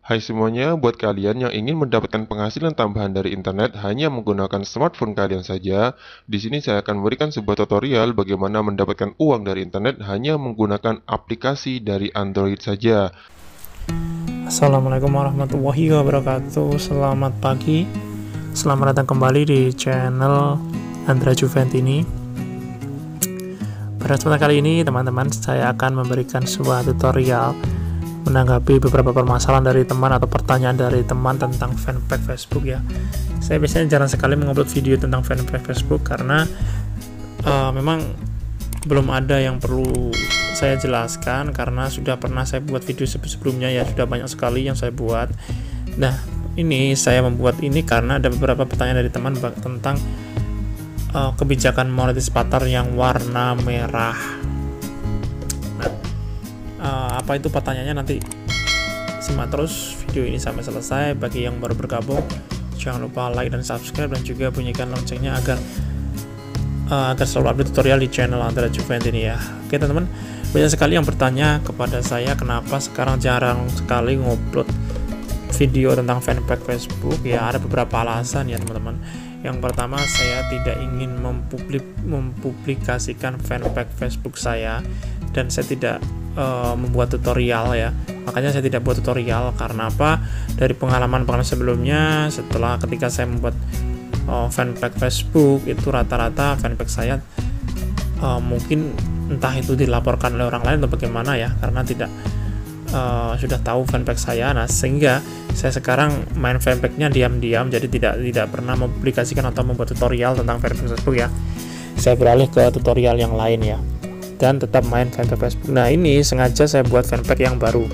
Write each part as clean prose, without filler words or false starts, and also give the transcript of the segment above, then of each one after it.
Hai semuanya, buat kalian yang ingin mendapatkan penghasilan tambahan dari internet hanya menggunakan smartphone kalian saja, di sini saya akan memberikan sebuah tutorial bagaimana mendapatkan uang dari internet hanya menggunakan aplikasi dari Android saja. Assalamualaikum warahmatullahi wabarakatuh. Selamat pagi. Selamat datang kembali di channel Andra Juventini. Pada kesempatan kali ini, teman-teman, saya akan memberikan sebuah tutorial menanggapi beberapa permasalahan dari teman atau pertanyaan dari teman tentang fanpage Facebook ya. Saya biasanya jarang sekali mengupload video tentang fanpage Facebook karena memang belum ada yang perlu saya jelaskan, karena sudah pernah saya buat video sebelumnya ya, sudah banyak sekali yang saya buat. Nah, ini saya membuat ini karena ada beberapa pertanyaan dari teman tentang kebijakan monetisator yang warna merah. Apa itu pertanyaannya, nanti simak terus video ini sampai selesai. Bagi yang baru bergabung, jangan lupa like dan subscribe, dan juga bunyikan loncengnya agar selalu update tutorial di channel Andra Juventini ya. Oke teman-teman, banyak sekali yang bertanya kepada saya kenapa sekarang jarang sekali ngupload video tentang fanpage Facebook ya. Ada beberapa alasan ya teman-teman. Yang pertama, saya tidak ingin mempublikasikan fanpage Facebook saya, dan saya tidak membuat tutorial ya. Makanya saya tidak buat tutorial. Karena apa? Dari pengalaman sebelumnya, setelah ketika saya membuat fanpage Facebook, itu rata-rata fanpage saya mungkin entah itu dilaporkan oleh orang lain atau bagaimana ya, karena tidak sudah tahu fanpage saya. Nah, sehingga saya sekarang main fanpage-nya diam-diam, jadi tidak pernah mempublikasikan atau membuat tutorial tentang fanpage Facebook ya. Saya beralih ke tutorial yang lain ya, dan tetap main fanpage Facebook. Nah, ini sengaja saya buat fanpage yang baru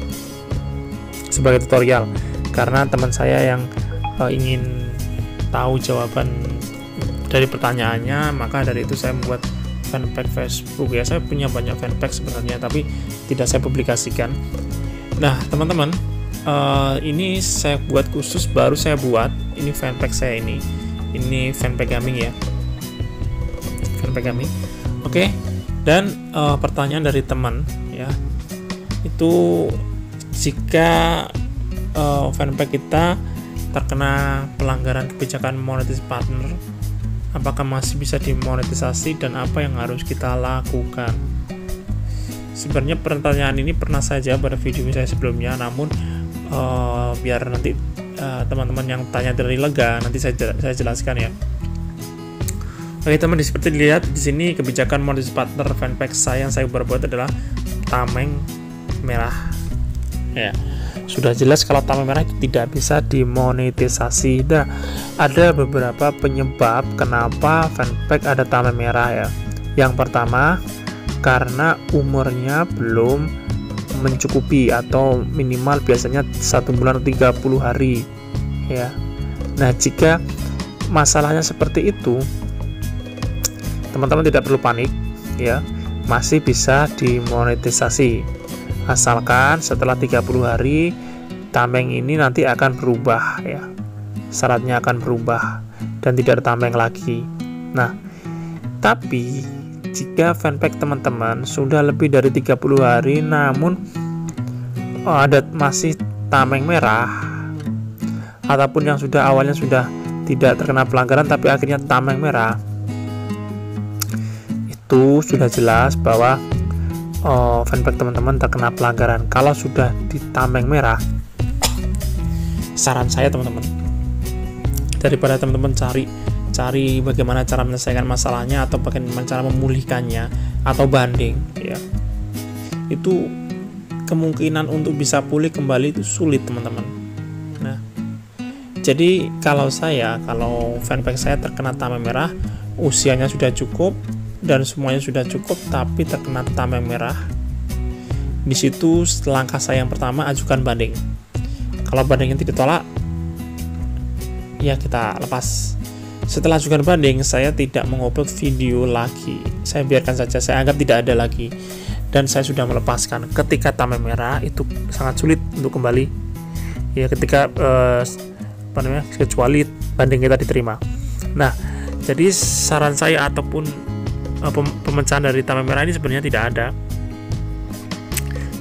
sebagai tutorial karena teman saya yang ingin tahu jawaban dari pertanyaannya, maka dari itu saya membuat fanpage Facebook ya. Saya punya banyak fanpage sebenarnya, tapi tidak saya publikasikan. Nah teman-teman, ini saya buat khusus, baru saya buat ini fanpage saya, ini fanpage gaming ya, fanpage gaming. Oke. Dan pertanyaan dari teman ya, itu jika fanpage kita terkena pelanggaran kebijakan monetisasi partner, apakah masih bisa dimonetisasi dan apa yang harus kita lakukan? Sebenarnya pertanyaan ini pernah saya jawab pada video saya sebelumnya, namun biar nanti teman-teman yang tanya dari lega, nanti saya jelaskan ya. Oke teman, seperti dilihat di sini kebijakan monetisasi partner fanpage saya yang saya buat adalah tameng merah. Ya, sudah jelas kalau tameng merah itu tidak bisa dimonetisasi. Nah, ada beberapa penyebab kenapa fanpage ada tameng merah ya. Yang pertama, karena umurnya belum mencukupi atau minimal biasanya 1 bulan 30 hari ya. Nah, jika masalahnya seperti itu, teman-teman tidak perlu panik ya, masih bisa dimonetisasi asalkan setelah 30 hari tameng ini nanti akan berubah ya, syaratnya akan berubah dan tidak ada tameng lagi. Nah, tapi jika fanpage teman-teman sudah lebih dari 30 hari namun ada masih tameng merah, ataupun yang sudah awalnya sudah tidak terkena pelanggaran tapi akhirnya tameng merah, itu sudah jelas bahwa fanpage teman-teman terkena pelanggaran. Kalau sudah di tameng merah, saran saya teman-teman, daripada teman-teman cari bagaimana cara menyelesaikan masalahnya atau bagaimana cara memulihkannya atau banding ya, itu kemungkinan untuk bisa pulih kembali itu sulit teman-teman. Nah, jadi kalau fanpage saya terkena tameng merah, usianya sudah cukup dan semuanya sudah cukup, tapi terkena tameng merah, di situ langkah saya yang pertama, ajukan banding. Kalau bandingnya tidak ditolak, ya kita lepas. Setelah ajukan banding, saya tidak mengupload video lagi, saya biarkan saja, saya anggap tidak ada lagi, dan saya sudah melepaskan. Ketika tameng merah itu sangat sulit untuk kembali ya, ketika kecuali banding kita diterima. Nah, jadi saran saya ataupun pemecahan dari tameng merah ini sebenarnya tidak ada.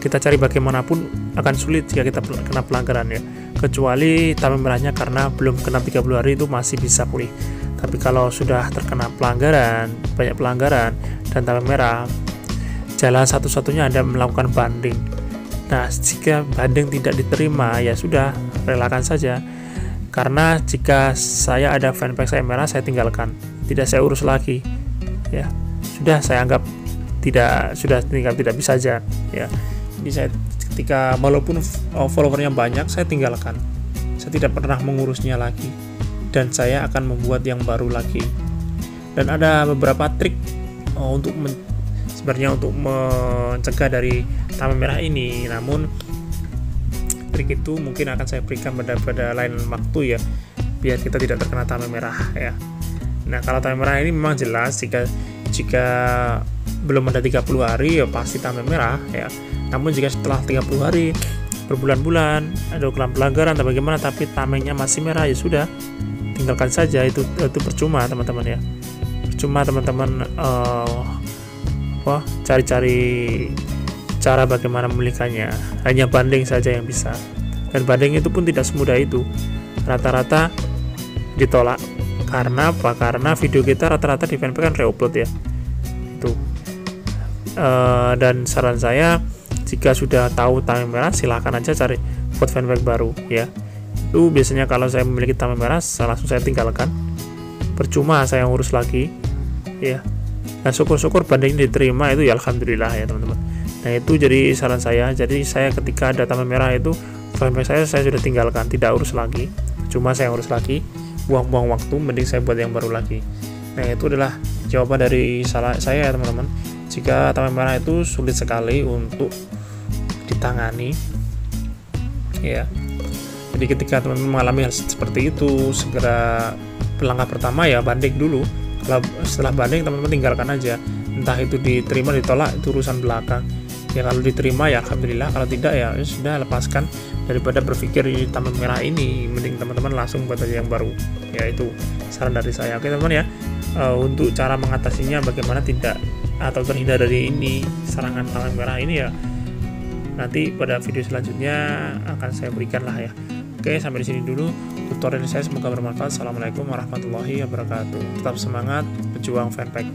kita cari bagaimanapun akan sulit jika kita kena pelanggaran ya, kecuali tanda merahnya karena belum kena 30 hari itu masih bisa pulih. Tapi kalau sudah terkena pelanggaran, banyak pelanggaran dan tanda merah, jalan satu-satunya Anda melakukan banding. Nah, jika banding tidak diterima, ya sudah, relakan saja. Karena jika saya ada fanpage saya merah, saya tinggalkan, tidak saya urus lagi. Ya, sudah saya anggap tidak bisa aja. Ya, jadi saya ketika walaupun followernya banyak, saya tinggalkan. Saya tidak pernah mengurusnya lagi, dan saya akan membuat yang baru lagi. Dan ada beberapa trik untuk sebenarnya untuk mencegah dari tanda merah ini, namun trik itu mungkin akan saya berikan pada lain waktu ya, biar kita tidak terkena tanda merah ya. Nah, kalau tanda merah ini memang jelas jika belum ada 30 hari ya pasti tanda merah ya. Namun jika setelah 30 hari, berbulan-bulan ada pelanggaran atau bagaimana tapi tamengnya masih merah, ya sudah, tinggalkan saja. Itu percuma teman-teman ya. Percuma teman-teman cari-cari cara bagaimana memulihkannya, hanya banding saja yang bisa, dan banding itu pun tidak semudah itu, rata-rata ditolak. Karena apa? Karena video kita rata-rata di fanpage kan reupload ya, itu dan saran saya, jika sudah tahu tanda merah, silahkan aja cari buat fanpage baru ya. Itu biasanya kalau saya memiliki tanda merah, langsung saya tinggalkan, percuma saya ngurus lagi ya. Nah, syukur-syukur banding diterima, itu ya alhamdulillah ya teman-teman. Nah, itu jadi saran saya. Jadi saya ketika ada tanda merah itu fanpage saya sudah tinggalkan, tidak urus lagi. Cuma saya urus lagi, buang-buang waktu, mending saya buat yang baru lagi. Nah, itu adalah jawaban dari saya ya teman-teman. Jika tanda merah itu sulit sekali untuk ditangani ya. Jadi ketika teman-teman mengalami hal seperti itu, segera langkah pertama ya banding dulu. Kalau setelah banding, teman-teman tinggalkan aja, entah itu diterima ditolak itu urusan belakang ya. Kalau diterima ya alhamdulillah, kalau tidak ya sudah, lepaskan. Daripada berpikir ini tanda merah ini, mending teman-teman langsung buat aja yang baru ya. Itu saran dari saya. Oke teman-teman ya, untuk cara mengatasinya bagaimana tidak atau terhindar dari ini serangan tanda merah ini ya, nanti pada video selanjutnya akan saya berikan lah ya. Oke, sampai di sini dulu tutorial saya, semoga bermanfaat. Assalamualaikum warahmatullahi wabarakatuh. Tetap semangat, pejuang fanpage.